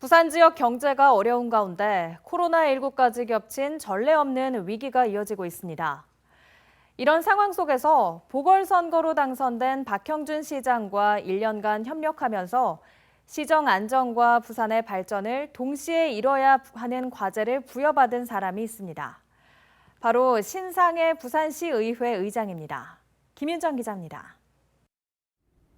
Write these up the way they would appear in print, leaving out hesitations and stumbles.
부산 지역 경제가 어려운 가운데 코로나19까지 겹친 전례 없는 위기가 이어지고 있습니다. 이런 상황 속에서 보궐선거로 당선된 박형준 시장과 1년간 협력하면서 시정 안정과 부산의 발전을 동시에 이뤄야 하는 과제를 부여받은 사람이 있습니다. 바로 신상의 부산시의회 의장입니다. 김윤정 기자입니다.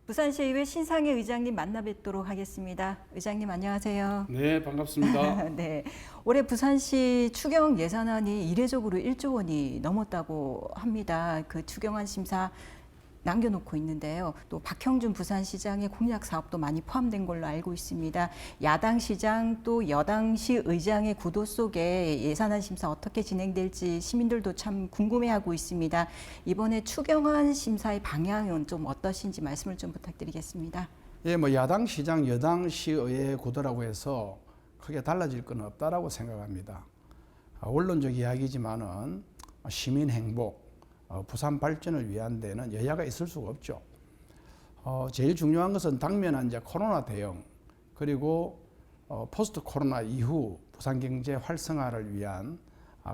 부산시의회 신상의 의장님 만나 뵙도록 하겠습니다. 의장님 안녕하세요. 네, 반갑습니다. 네, 올해 부산시 추경 예산안이 이례적으로 1조 원이 넘었다고 합니다. 그 추경안 심사 남겨놓고 있는데요. 또 박형준 부산시장의 공약 사업도 많이 포함된 걸로 알고 있습니다. 야당 시장 또 여당 시의장의 구도 속에 예산안 심사 어떻게 진행될지 시민들도 참 궁금해하고 있습니다. 이번에 추경안 심사의 방향은 좀 어떠신지 말씀을 좀 부탁드리겠습니다. 예, 야당 시장, 여당 시의회 구도라고 해서 크게 달라질 건 없다라고 생각합니다. 원론적 이야기지만은 시민 행복, 부산 발전을 위한 데는 여야가 있을 수가 없죠. 제일 중요한 것은 당면한 이제 코로나 대응, 그리고 포스트 코로나 이후 부산 경제 활성화를 위한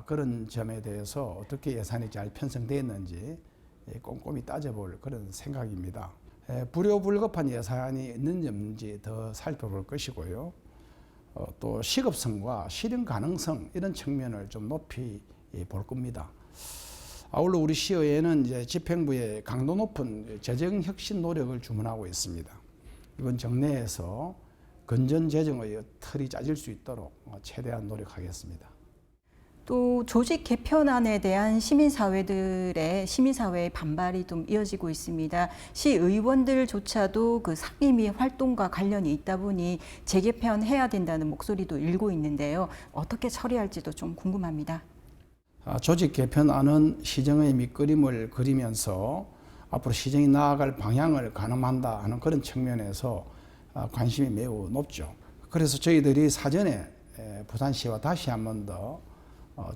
그런 점에 대해서 어떻게 예산이 잘 편성되어 있는지 꼼꼼히 따져볼 그런 생각입니다. 불효불급한 예산이 있는지 없는지 더 살펴볼 것이고요. 또 시급성과 실현 가능성 이런 측면을 좀 높이 볼 겁니다. 아울러 우리 시의회는 이제 집행부에 강도 높은 재정 혁신 노력을 주문하고 있습니다. 이번 정례에서 건전 재정의 틀이 짜질 수 있도록 최대한 노력하겠습니다. 또 조직 개편안에 대한 시민사회의 반발이 좀 이어지고 있습니다. 시의원들조차도 그 상임위 활동과 관련이 있다 보니 재개편해야 된다는 목소리도 일고 있는데요. 어떻게 처리할지도 좀 궁금합니다. 조직 개편안은 시정의 밑그림을 그리면서 앞으로 시정이 나아갈 방향을 가늠한다 하는 그런 측면에서 관심이 매우 높죠. 그래서 저희들이 사전에 부산시와 다시 한 번 더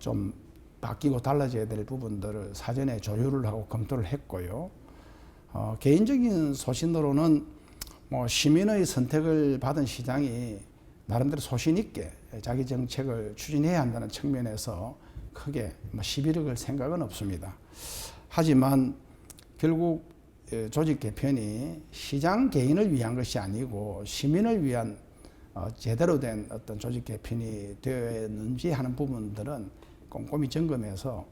좀 바뀌고 달라져야 될 부분들을 사전에 조율을 하고 검토를 했고요. 개인적인 소신으로는 시민의 선택을 받은 시장이 나름대로 소신 있게 자기 정책을 추진해야 한다는 측면에서 크게 시비를 걸 생각은 없습니다. 하지만 결국 조직 개편이 시장 개인을 위한 것이 아니고 시민을 위한 제대로 된 어떤 조직 개편이 되었는지 하는 부분들은 꼼꼼히 점검해서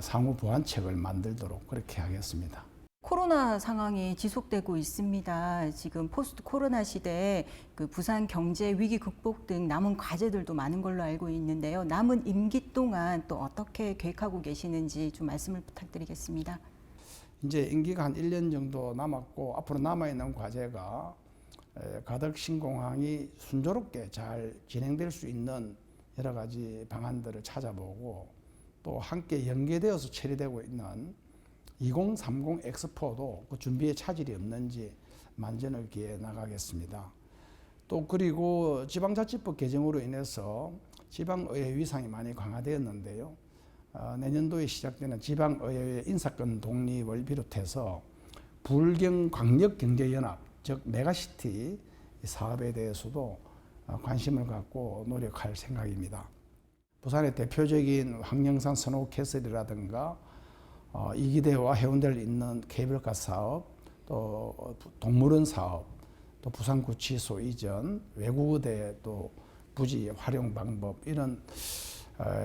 상호 보완책을 만들도록 그렇게 하겠습니다. 코로나 상황이 지속되고 있습니다. 지금 포스트 코로나 시대에 그 부산 경제 위기 극복 등 남은 과제들도 많은 걸로 알고 있는데요. 남은 임기 동안 또 어떻게 계획하고 계시는지 좀 말씀을 부탁드리겠습니다. 이제 임기가 한 1년 정도 남았고 앞으로 남아있는 과제가 가덕 신공항이 순조롭게 잘 진행될 수 있는 여러 가지 방안들을 찾아보고 또 함께 연계되어서 처리되고 있는 2030 엑스포도 그 준비에 차질이 없는지 만전을 기해 나가겠습니다. 또 그리고 지방자치법 개정으로 인해서 지방의회 위상이 많이 강화되었는데요. 내년도에 시작되는 지방의회 인사권 독립을 비롯해서 불경광역경제연합 즉 메가시티 사업에 대해서도 관심을 갖고 노력할 생각입니다. 부산의 대표적인 황령산 스노우캐슬이라든가 이기대와 해운대를 잇는 케이블카 사업, 또 동물원 사업, 또 부산구치소 이전, 외국어대 또 부지 활용 방법 이런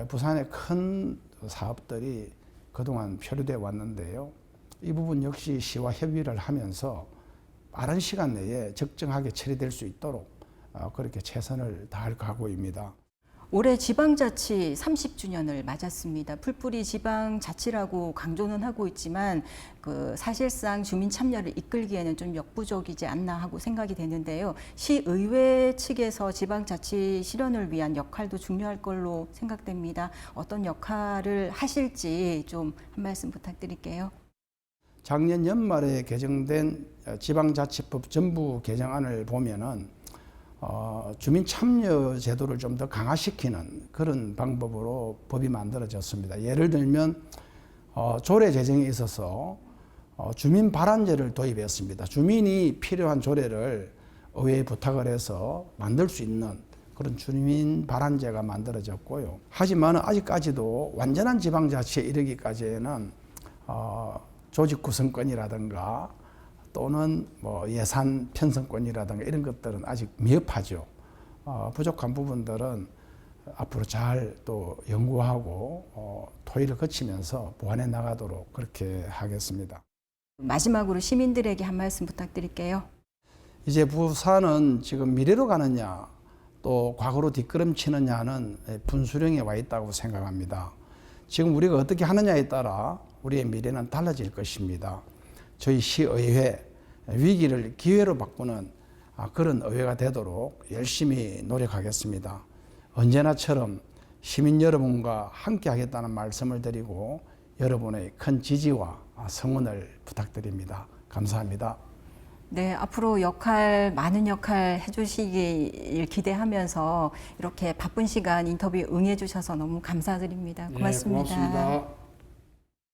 부산의 큰 사업들이 그동안 표류되어 왔는데요. 이 부분 역시 시와 협의를 하면서 빠른 시간 내에 적정하게 처리될 수 있도록 그렇게 최선을 다할 각오입니다. 올해 지방자치 30주년을 맞았습니다. 풀뿌리 지방자치라고 강조는 하고 있지만 그 사실상 주민 참여를 이끌기에는 좀 역부족이지 않나 하고 생각이 되는데요. 시의회 측에서 지방자치 실현을 위한 역할도 중요할 걸로 생각됩니다. 어떤 역할을 하실지 좀 한 말씀 부탁드릴게요. 작년 연말에 개정된 지방자치법 전부 개정안을 보면은 주민 참여 제도를 좀 더 강화시키는 그런 방법으로 법이 만들어졌습니다. 예를 들면 조례 제정에 있어서 주민 발안제를 도입했습니다. 주민이 필요한 조례를 의회에 부탁을 해서 만들 수 있는 그런 주민 발안제가 만들어졌고요. 하지만 아직까지도 완전한 지방자치에 이르기까지는 조직 구성권이라든가 또는 뭐 예산 편성권이라든가 이런 것들은 아직 미흡하죠. 부족한 부분들은 앞으로 잘 또 연구하고 토의를 거치면서 보완해 나가도록 그렇게 하겠습니다. 마지막으로 시민들에게 한 말씀 부탁드릴게요. 이제 부산은 지금 미래로 가느냐 또 과거로 뒷걸음치느냐는 분수령에 와 있다고 생각합니다. 지금 우리가 어떻게 하느냐에 따라 우리의 미래는 달라질 것입니다. 저희 시의회 위기를 기회로 바꾸는 그런 의회가 되도록 열심히 노력하겠습니다. 언제나처럼 시민 여러분과 함께 하겠다는 말씀을 드리고 여러분의 큰 지지와 성원을 부탁드립니다. 감사합니다. 네, 앞으로 많은 역할 해주시길 기대하면서 이렇게 바쁜 시간 인터뷰 응해주셔서 너무 감사드립니다. 고맙습니다. 네, 고맙습니다.